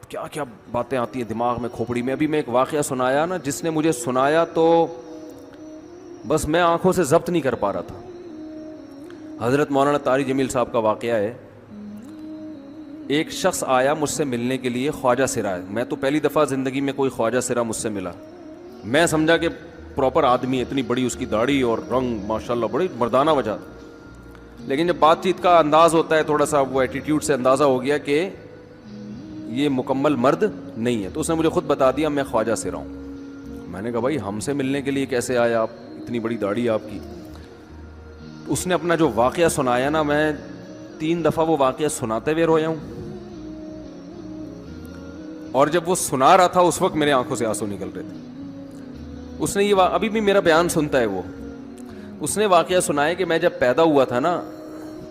کیا کیا باتیں آتی ہیں دماغ میں, کھوپڑی میں. ابھی میں ایک واقعہ سنایا نا, جس نے مجھے سنایا تو بس میں آنکھوں سے ضبط نہیں کر پا رہا تھا. حضرت مولانا طاری جمیل صاحب کا واقعہ ہے. ایک شخص آیا مجھ سے ملنے کے لیے, خواجہ سرا ہے. میں تو پہلی دفعہ زندگی میں کوئی خواجہ سرا مجھ سے ملا. میں سمجھا کہ پراپر آدمی, اتنی بڑی اس کی داڑھی اور رنگ ماشاءاللہ بڑی مردانہ وجہ. لیکن جب بات چیت کا انداز ہوتا ہے تھوڑا سا, وہ ایٹیٹیوڈ سے اندازہ ہو گیا کہ یہ مکمل مرد نہیں ہے. تو اس نے مجھے خود بتا دیا میں خواجہ سرا ہوں. میں نے کہا بھائی ہم سے ملنے کے لیے کیسے آئے آپ, اتنی بڑی داڑھی آپ کی. اس نے اپنا جو واقعہ سنایا نا, میں 3 دفعہ وہ واقعہ سناتے ہوئے رویا ہوں. اور جب وہ سنا رہا تھا اس وقت میرے آنکھوں سے آنسو نکل رہے تھے. اس نے یہ ابھی بھی میرا بیان سنتا ہے وہ. اس نے واقعہ سنایا کہ میں جب پیدا ہوا تھا نا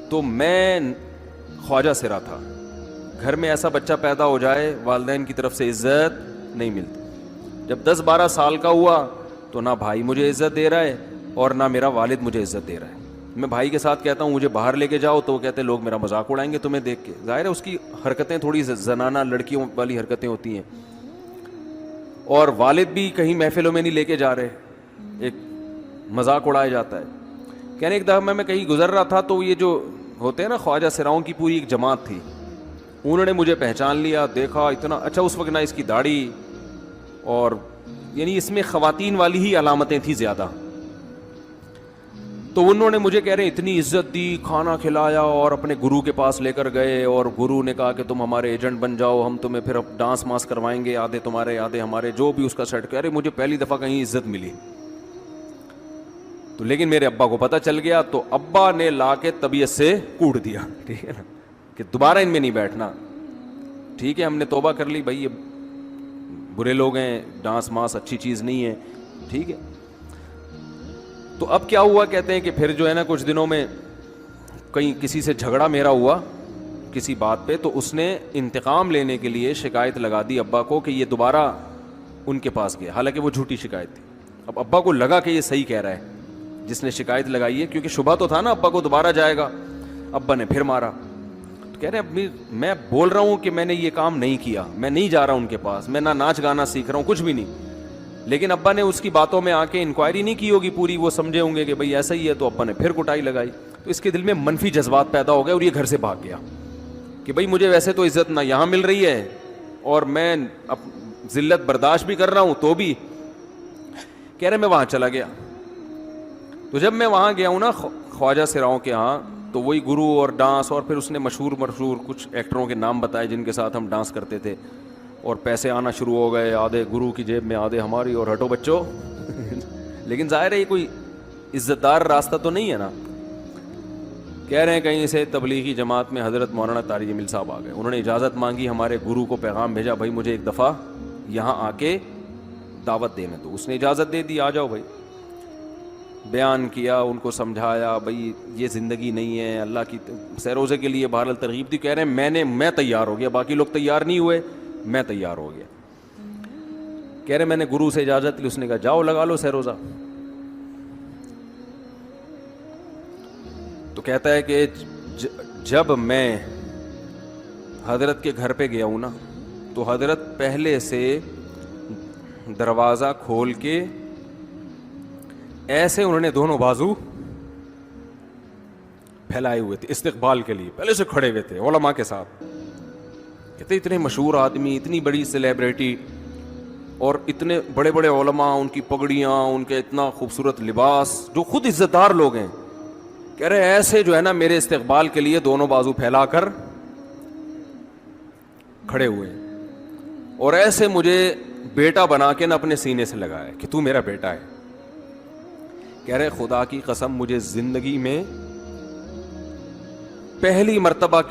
تو میں خواجہ سرا تھا. گھر میں ایسا بچہ پیدا ہو جائے والدین کی طرف سے عزت نہیں ملتی. جب 10-12 سال کا ہوا تو نہ بھائی مجھے عزت دے رہا ہے اور نہ میرا والد مجھے عزت دے رہا ہے. میں بھائی کے ساتھ کہتا ہوں مجھے باہر لے کے جاؤ تو وہ کہتے ہیں لوگ میرا مذاق اڑائیں گے تمہیں دیکھ کے. ظاہر ہے اس کی حرکتیں تھوڑی زنانہ لڑکیوں والی حرکتیں ہوتی ہیں. اور والد بھی کہیں محفلوں میں نہیں لے کے جا رہے, ایک مذاق اڑایا جاتا ہے. کہنے ایک دفعہ میں کہیں گزر رہا تھا تو یہ جو ہوتے ہیں نا خواجہ سراؤں کی پوری ایک جماعت تھی, انہوں نے مجھے پہچان لیا, دیکھا اتنا اچھا. اس وقت نہ اس کی داڑھی, اور یعنی اس میں خواتین والی ہی علامتیں تھیں زیادہ. تو انہوں نے مجھے کہہ رہے اتنی عزت دی, کھانا کھلایا اور اپنے گرو کے پاس لے کر گئے. اور گرو نے کہا کہ تم ہمارے ایجنٹ بن جاؤ, ہم تمہیں پھر ڈانس ماس کروائیں گے, آدھے تمہارے آدھے ہمارے, جو بھی اس کا سیٹ. کہہ رہے مجھے پہلی دفعہ کہیں عزت ملی. تو لیکن میرے ابا کو پتہ چل گیا تو ابا نے لا کے طبیعت سے کوٹ دیا, ٹھیک ہے نا, کہ دوبارہ ان میں نہیں بیٹھنا. ٹھیک ہے ہم نے توبہ کر لی, بھائی یہ برے لوگ ہیں, ڈانس ماس اچھی چیز نہیں ہے, ٹھیک ہے. تو اب کیا ہوا, کہتے ہیں کہ پھر جو ہے نا کچھ دنوں میں کہیں کسی سے جھگڑا میرا ہوا کسی بات پہ, تو اس نے انتقام لینے کے لیے شکایت لگا دی ابا کو کہ یہ دوبارہ ان کے پاس گیا. حالانکہ وہ جھوٹی شکایت تھی. اب ابا کو لگا کہ یہ صحیح کہہ رہا ہے جس نے شکایت لگائی ہے, کیونکہ شبہ تو تھا نا ابا کو دوبارہ جائے گا. ابا نے پھر مارا. تو کہہ رہے اب میں بول رہا ہوں کہ میں نے یہ کام نہیں کیا, میں نہیں جا رہا ان کے پاس, میں نہ ناچ گانا سیکھ رہا ہوں, کچھ بھی نہیں. لیکن ابا نے اس کی باتوں میں آ کے انکوائری نہیں کی ہوگی پوری, وہ سمجھے ہوں گے کہ بھئی ایسا ہی ہے, تو ابا نے پھر کٹائی لگائی. تو اس کے دل میں منفی جذبات پیدا ہو گئے اور یہ گھر سے بھاگ گیا کہ بھئی مجھے ویسے تو عزت نہ یہاں مل رہی ہے اور میں ذلت برداشت بھی کر رہا ہوں, تو بھی کہہ رہے میں وہاں چلا گیا. تو جب میں وہاں گیا ہوں نا خواجہ سراؤں کے ہاں, تو وہی گرو اور ڈانس, اور پھر اس نے مشہور کچھ ایکٹروں کے نام بتائے جن کے ساتھ ہم ڈانس کرتے تھے, اور پیسے آنا شروع ہو گئے, آدھے گرو کی جیب میں آدھے ہماری, اور ہٹو بچوں. لیکن ظاہر ہے یہ کوئی عزت دار راستہ تو نہیں ہے نا. کہہ رہے ہیں کہیں سے تبلیغی جماعت میں حضرت مولانا طاری جمیل صاحب آ گئے. انہوں نے اجازت مانگی, ہمارے گرو کو پیغام بھیجا, بھائی مجھے ایک دفعہ یہاں آ کے دعوت دینے دو. اس نے اجازت دے دی, آ جاؤ بھائی. بیان کیا, ان کو سمجھایا بھائی یہ زندگی نہیں ہے, اللہ کی سیروزے کے لیے بہرحال ترغیب دی. کہہ رہے ہیں میں تیار ہو گیا, باقی لوگ تیار نہیں ہوئے, میں تیار ہو گیا. کہہ رہے میں نے گرو سے اجازت لی, اس نے کہا جاؤ لگا لو سیروزہ. تو کہتا ہے کہ جب میں حضرت کے گھر پہ گیا ہوں نا, تو حضرت پہلے سے دروازہ کھول کے ایسے انہوں نے دونوں بازو پھیلائے ہوئے تھے استقبال کے لیے, پہلے سے کھڑے ہوئے تھے علماء کے ساتھ. کہتے اتنے مشہور آدمی, اتنی بڑی سیلیبریٹی, اور اتنے بڑے بڑے علماء, ان کی پگڑیاں, ان کے اتنا خوبصورت لباس, جو خود عزت دار لوگ ہیں. کہہ رہے ایسے جو ہے نا میرے استقبال کے لیے دونوں بازو پھیلا کر کھڑے ہوئے, اور ایسے مجھے بیٹا بنا کے نا اپنے سینے سے لگایا کہ تو میرا بیٹا ہے. کہہ رہے خدا کی قسم مجھے زندگی میں پہلی مرتبہ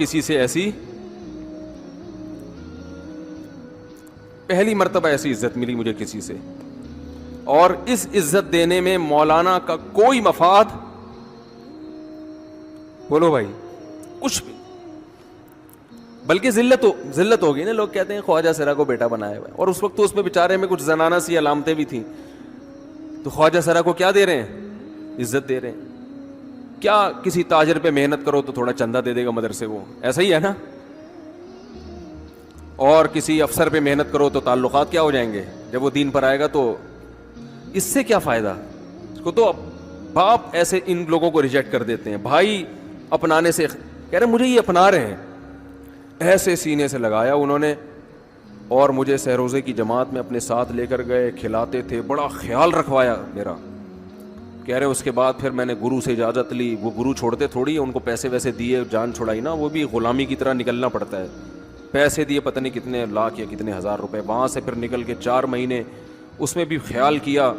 ایسی عزت ملی مجھے کسی سے, اور اس عزت دینے میں مولانا کا کوئی مفاد, بولو بھائی, کچھ بھی, بلکہ ذلت ہو گئی نا. لوگ کہتے ہیں خواجہ سرا کو بیٹا بنایا ہوا ہے, اور اس وقت تو اس میں بیچارے میں کچھ زنانہ سی علامتیں بھی تھیں. تو خواجہ سرا کو کیا دے رہے ہیں, عزت دے رہے ہیں. کیا کسی تاجر پہ محنت کرو تو تھوڑا چندہ دے دے گا مدرسے کو, ایسا ہی ہے نا. اور کسی افسر پہ محنت کرو تو تعلقات کیا ہو جائیں گے. جب وہ دین پر آئے گا تو اس سے کیا فائدہ. اس کو تو باپ ایسے ان لوگوں کو ریجیکٹ کر دیتے ہیں. بھائی اپنانے سے کہہ رہے مجھے یہ اپنا رہے ہیں, ایسے سینے سے لگایا انہوں نے, اور مجھے سہروزے کی جماعت میں اپنے ساتھ لے کر گئے, کھلاتے تھے, بڑا خیال رکھوایا میرا. کہہ رہے اس کے بعد پھر میں نے گرو سے اجازت لی. وہ گرو چھوڑتے تھوڑی, ان کو پیسے ویسے دیے, جان چھڑائی نا, وہ بھی غلامی کی طرح نکلنا پڑتا ہے. پیسے دیے پتہ نہیں کتنے لاکھ یا کتنے ہزار روپے, وہاں سے پھر نکل کے 4 مہینے اس میں بھی خیال کیا.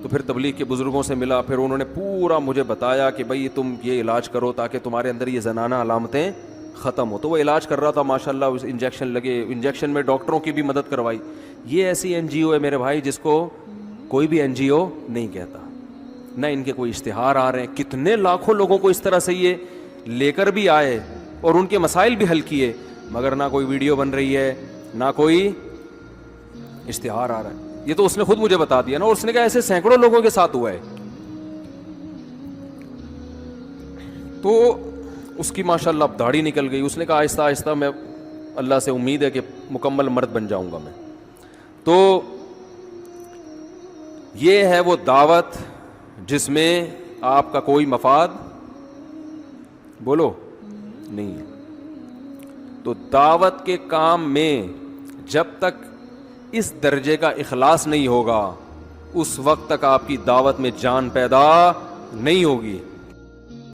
تو پھر تبلیغ کے بزرگوں سے ملا, پھر انہوں نے پورا مجھے بتایا کہ بھائی تم یہ علاج کرو تاکہ تمہارے اندر یہ زنانہ علامتیں ختم ہو. تو وہ علاج کر رہا تھا ماشاءاللہ, اس انجیکشن لگے, انجیکشن میں ڈاکٹروں کی بھی مدد کروائی. یہ ایسی این جی او ہے میرے بھائی جس کو کوئی بھی این جی او نہیں کہتا, نہ ان کے کوئی اشتہار آ رہے ہیں. کتنے لاکھوں لوگوں کو اس طرح سے یہ لے کر بھی آئے اور ان کے مسائل بھی حل کیے, مگر نہ کوئی ویڈیو بن رہی ہے, نہ کوئی اشتہار آ رہا ہے. یہ تو اس نے خود مجھے بتا دیا نا, اور اس نے کہا ایسے سینکڑوں لوگوں کے ساتھ ہوا ہے. تو اس کی ماشاءاللہ اب داڑھی نکل گئی. اس نے کہا آہستہ آہستہ میں اللہ سے امید ہے کہ مکمل مرد بن جاؤں گا میں. تو یہ ہے وہ دعوت جس میں آپ کا کوئی مفاد بولو نہیں ہے. تو دعوت کے کام میں جب تک اس درجے کا اخلاص نہیں ہوگا, اس وقت تک آپ کی دعوت میں جان پیدا نہیں ہوگی.